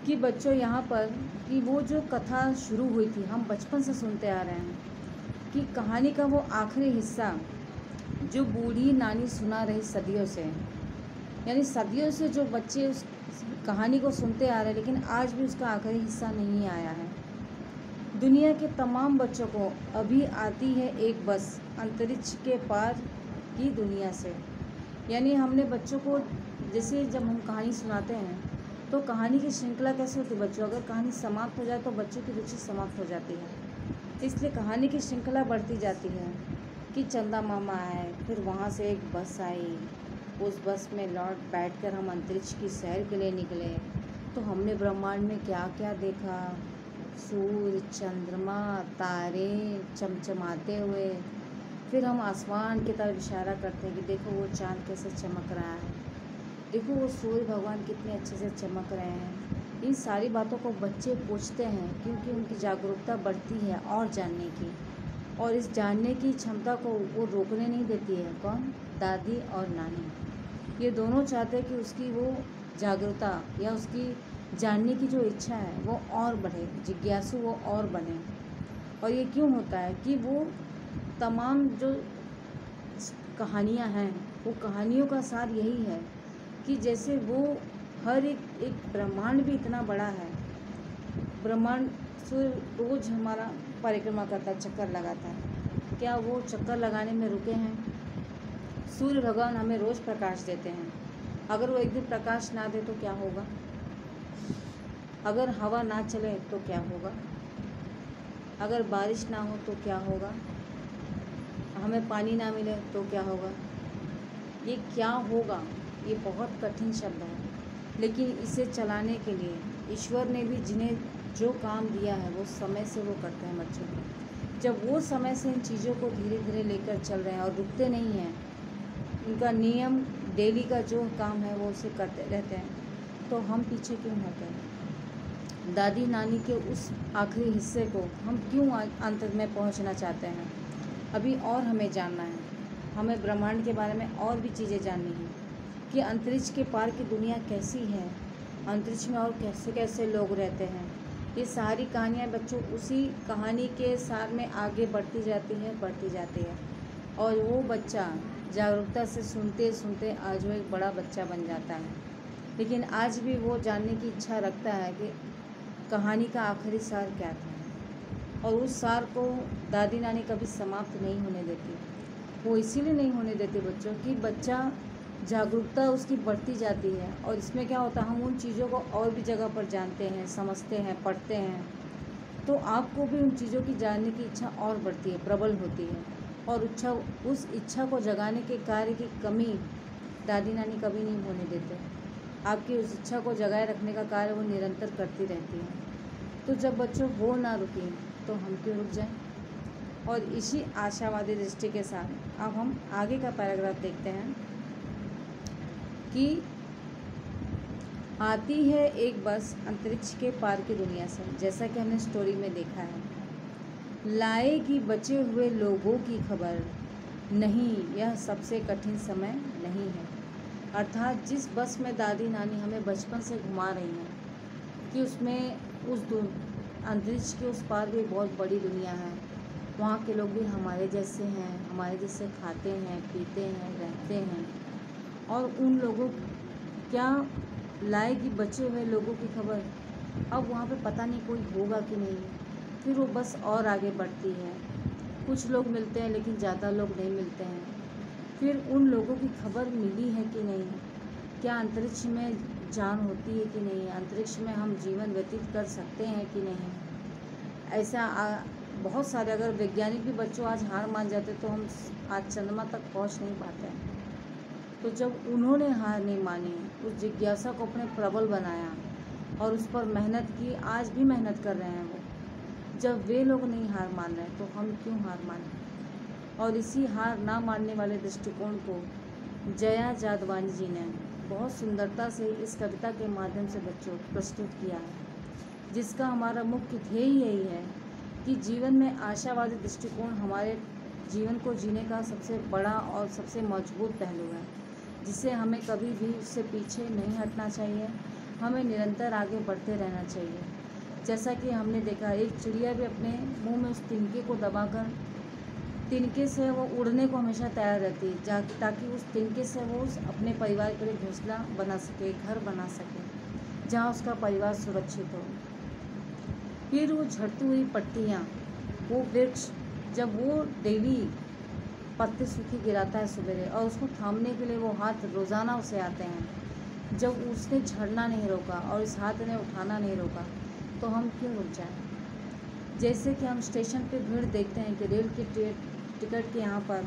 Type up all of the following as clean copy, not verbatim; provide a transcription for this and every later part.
कि बच्चों यहाँ पर कि वो जो कथा शुरू हुई थी, हम बचपन से सुनते आ रहे हैं कि कहानी का वो आखिरी हिस्सा जो बूढ़ी नानी सुना रही सदियों से, यानी सदियों से जो बच्चे उस कहानी को सुनते आ रहे हैं, लेकिन आज भी उसका आखिरी हिस्सा नहीं आया है। दुनिया के तमाम बच्चों को अभी आती है एक बस अंतरिक्ष के पार की दुनिया से। यानी हमने बच्चों को, जैसे जब हम कहानी सुनाते हैं तो कहानी की श्रृंखला कैसे होती है बच्चों, अगर कहानी समाप्त हो जाए तो बच्चों की रुचि समाप्त हो जाती है। इसलिए कहानी की श्रृंखला बढ़ती जाती है कि चंदा मामा आए, फिर वहाँ से एक बस आई, उस बस में लौट बैठकर हम अंतरिक्ष की सैर के लिए निकले। तो हमने ब्रह्मांड में क्या क्या देखा, सूर्य, चंद्रमा, तारे चमचमाते हुए। फिर हम आसमान की तरफ इशारा करते हैं कि देखो वो चाँद कैसे चमक रहा है, देखो वो सूर्य भगवान कितने अच्छे से चमक रहे हैं। इन सारी बातों को बच्चे पूछते हैं क्योंकि उनकी जागरूकता बढ़ती है और जानने की, और इस जानने की क्षमता को वो रोकने नहीं देती है। कौन? दादी और नानी। ये दोनों चाहते हैं कि उसकी वो जागरूकता या उसकी जानने की जो इच्छा है वो और बढ़े, जिज्ञासु वो और बने। और ये क्यों होता है कि वो तमाम जो कहानियाँ हैं, वो कहानियों का सार यही है कि जैसे वो हर एक ब्रह्मांड भी इतना बड़ा है। ब्रह्मांड सूर्य रोज़ हमारा परिक्रमा करता है, चक्कर लगाता है। क्या वो चक्कर लगाने में रुके हैं? सूर्य भगवान हमें रोज़ प्रकाश देते हैं। अगर वो एक दिन प्रकाश ना दे तो क्या होगा? अगर हवा ना चले तो क्या होगा? अगर बारिश ना हो तो क्या होगा? हमें पानी ना मिले तो क्या होगा? ये क्या होगा, ये बहुत कठिन शब्द है, लेकिन इसे चलाने के लिए ईश्वर ने भी जिन्हें जो काम दिया है वो समय से वो करते हैं बच्चों को। जब वो समय से इन चीज़ों को धीरे धीरे लेकर चल रहे हैं और रुकते नहीं हैं, उनका नियम डेली का जो काम है वो उसे करते रहते हैं, तो हम पीछे क्यों होते हैं? दादी नानी के उस आखिरी हिस्से को हम क्यों अंत में पहुंचना चाहते हैं? अभी और हमें जानना है, हमें ब्रह्मांड के बारे में और भी चीज़ें जाननी हैं कि अंतरिक्ष के पार की दुनिया कैसी है, अंतरिक्ष में और कैसे कैसे लोग रहते हैं। ये सारी कहानियाँ बच्चों उसी कहानी के सार में आगे बढ़ती जाती है और वो बच्चा जागरूकता से सुनते सुनते आज वो एक बड़ा बच्चा बन जाता है। लेकिन आज भी वो जानने की इच्छा रखता है कि कहानी का आखिरी सार क्या था, और उस सार को दादी नानी कभी समाप्त नहीं होने देती। वो इसीलिए नहीं होने देते बच्चों कि बच्चा जागरूकता उसकी बढ़ती जाती है, और इसमें क्या होता है, हम उन चीज़ों को और भी जगह पर जानते हैं, समझते हैं, पढ़ते हैं, तो आपको भी उन चीज़ों की जानने की इच्छा और बढ़ती है, प्रबल होती है। और उस इच्छा को जगाने के कार्य की कमी दादी नानी कभी नहीं होने देते। आपकी उस इच्छा को जगाए रखने का कार्य वो निरंतर करती रहती है। तो जब बच्चों वो ना रुकें तो हम क्यों रुक जाएं? और इसी आशावादी दृष्टि के साथ अब हम आगे का पैराग्राफ देखते हैं कि आती है एक बस अंतरिक्ष के पार की दुनिया से, जैसा कि हमने स्टोरी में देखा है। लाएगी बचे हुए लोगों की खबर, नहीं यह सबसे कठिन समय नहीं है। अर्थात जिस बस में दादी नानी हमें बचपन से घुमा रही हैं कि उसमें अंतरिक्ष के उस पार भी बहुत बड़ी दुनिया है, वहाँ के लोग भी हमारे जैसे हैं, हमारे जैसे खाते हैं, पीते हैं, रहते हैं, और उन लोगों क्या लाएगी बचे हुए लोगों की खबर। अब वहाँ पे पता नहीं कोई होगा कि नहीं। फिर वो बस और आगे बढ़ती है, कुछ लोग मिलते हैं लेकिन ज़्यादा लोग नहीं मिलते हैं। फिर उन लोगों की खबर मिली है कि नहीं, क्या अंतरिक्ष में जान होती है कि नहीं, अंतरिक्ष में हम जीवन व्यतीत कर सकते हैं कि नहीं। ऐसा बहुत सारे, अगर वैज्ञानिक भी बच्चों आज हार मान जाते तो हम आज चंद्रमा तक पहुंच नहीं पाते हैं। तो जब उन्होंने हार नहीं मानी, उस जिज्ञासा को अपने प्रबल बनाया और उस पर मेहनत की, आज भी मेहनत कर रहे हैं वो, जब वे लोग नहीं हार मान रहे तो हम क्यों हार मानें। और इसी हार ना मानने वाले दृष्टिकोण को जया जादवानी जी ने बहुत सुंदरता से इस कविता के माध्यम से बच्चों प्रस्तुत किया है, जिसका हमारा मुख्य ध्येय यही है कि जीवन में आशावादी दृष्टिकोण हमारे जीवन को जीने का सबसे बड़ा और सबसे मजबूत पहलू है, जिसे हमें कभी भी उससे पीछे नहीं हटना चाहिए। हमें निरंतर आगे बढ़ते रहना चाहिए। जैसा कि हमने देखा, एक चिड़िया भी अपने मुंह में उस तिनके को दबाकर तिनके से वो उड़ने को हमेशा तैयार रहती है, ताकि उस तिनके से वो अपने परिवार के लिए घोंसला बना सके, घर बना सके, जहाँ उसका परिवार सुरक्षित हो। फिर वो झड़ती हुई पत्तियाँ, वो वृक्ष जब वो डेली पत्ते सूखे गिराता है सवेरे, और उसको थामने के लिए वो हाथ रोज़ाना उसे आते हैं, जब उसने झड़ना नहीं रोका और इस हाथ ने उठाना नहीं रोका, तो हम क्यों रुक जाएं। जैसे कि हम स्टेशन पे भीड़ देखते हैं कि रेल की टिकट के यहाँ पर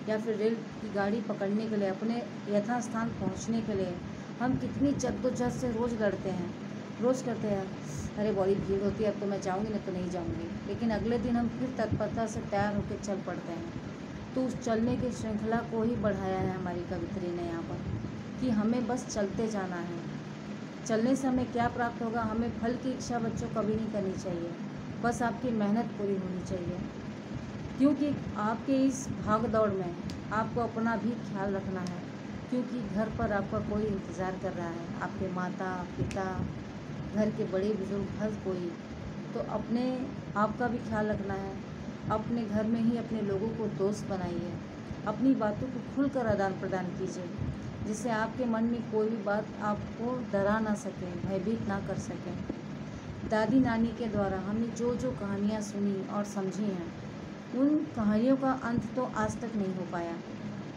या फिर रेल की गाड़ी पकड़ने के लिए, अपने यथास्थान पहुँचने के लिए हम कितनी जद्दोजहद से रोज़ लड़ते हैं, रोज़ करते हैं, अरे बड़ी भीड़ होती है, अब तो मैं जाऊँगी, नहीं तो नहीं जाऊँगी। लेकिन अगले दिन हम फिर तत्परता से तैयार होकर चल पड़ते हैं। तो उस चलने की श्रृंखला को ही बढ़ाया है हमारी कवित्री ने यहाँ पर, कि हमें बस चलते जाना है। चलने से हमें क्या प्राप्त होगा, हमें फल की इच्छा बच्चों कभी नहीं करनी चाहिए, बस आपकी मेहनत पूरी होनी चाहिए। क्योंकि आपके इस भाग दौड़ में आपको अपना भी ख्याल रखना है, क्योंकि घर पर आपका कोई इंतज़ार कर रहा है, आपके माता पिता, घर के बड़े बुजुर्ग, हर कोई। तो अपने आपका भी ख्याल रखना है। अपने घर में ही अपने लोगों को दोस्त बनाइए, अपनी बातों को खुलकर आदान प्रदान कीजिए, जिससे आपके मन में कोई भी बात आपको डरा ना सके, भयभीत ना कर सके। दादी नानी के द्वारा हमने जो जो कहानियाँ सुनी और समझी हैं, उन कहानियों का अंत तो आज तक नहीं हो पाया,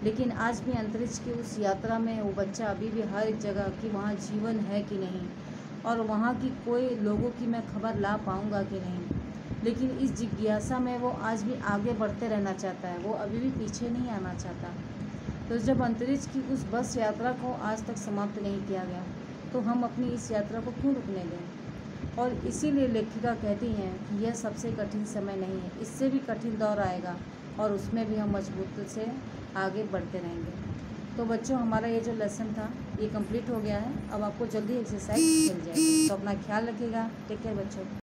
लेकिन आज भी अंतरिक्ष की उस यात्रा में वो बच्चा अभी भी हर एक जगह कि वहाँ जीवन है कि नहीं, और वहाँ की कोई लोगों की मैं खबर ला पाऊँगा कि नहीं, लेकिन इस जिज्ञासा में वो आज भी आगे बढ़ते रहना चाहता है, वो अभी भी पीछे नहीं आना चाहता। तो जब अंतरिक्ष की उस बस यात्रा को आज तक समाप्त नहीं किया गया, तो हम अपनी इस यात्रा को क्यों रुकने दें। और इसीलिए लेखिका कहती हैं कि यह सबसे कठिन समय नहीं है, इससे भी कठिन दौर आएगा, और उसमें भी हम मजबूती से आगे बढ़ते रहेंगे। तो बच्चों, हमारा ये जो लेसन था ये कंप्लीट हो गया है। अब आपको जल्दी एक्सरसाइज मिल जाएगी, तो अपना ख्याल रखिएगा। टेक केयर बच्चों।